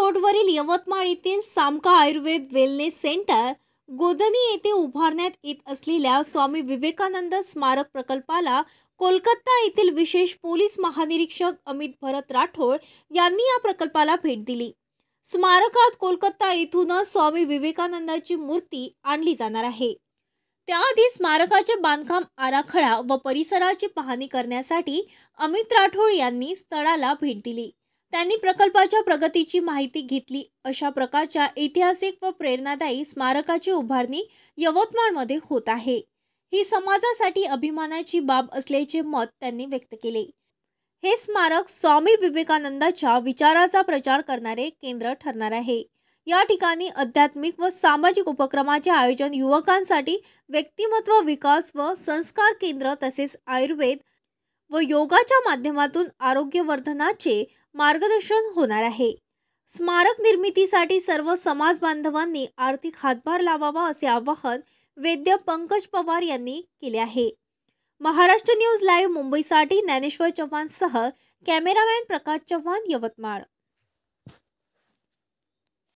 रोडवरील यवतमाळ येथील सामका Ayurveda wellness centre Godhni येथे उभारण्यात येत असलेल्या स्वामी विवेकानंद स्मारक प्रकल्पाला कोलकाता येथील विशेष पोलीस महानिरीक्षक अमित भरत राठोड यांनी या प्रकल्पाला भेट दिली। स्मारकात कोलकाता येथून स्वामी विवेकानंदाची मूर्ती आणली जाणार आहे। त्याआधी स्मारकाचे बांधकाम आराखडा व परिसराची पाहणी करण्यासाठी अमित राठोड यांनी स्थळाला भेट दिली। त्यांनी प्रकल्पाच्या प्रगतीची माहिती घेतली। अशा प्रकारच्या ऐतिहासिक व प्रेरणादायी स्मारकाची उभारणी यवतमाळमध्ये होत आहे। ही समाजासाठी अभिमानाची बाब असल्याचे मत त्यांनी व्यक्त केले। हे स्मारक स्वामी विवेकानंदाच्या विचाराचा प्रचार करणारे केंद्र ठरणार आहे। या ठिकाणी आध्यात्मिक व सामाजिक उपक्रमाचे आयोजन, युवकांसाठी व्यक्तिमत्व विकास व संस्कार केंद्र तसेच आयुर्वेद व योगाच्या माध्यमातून आरोग्यवर्धनाचे मार्गदर्शन होणार आहे। स्मारक निर्मितीसाठी सर्व समाज बांधवांनी आर्थिक हातभार लावावा असे आवाहन वैद्य पंकज पवार यांनी केले आहे। महाराष्ट्र न्यूज लाईव्ह मुंबईसाठी ज्ञानेश्वर चव्हाण सह कॅमेरामॅन प्रकाश चव्हाण, यवतमाळ।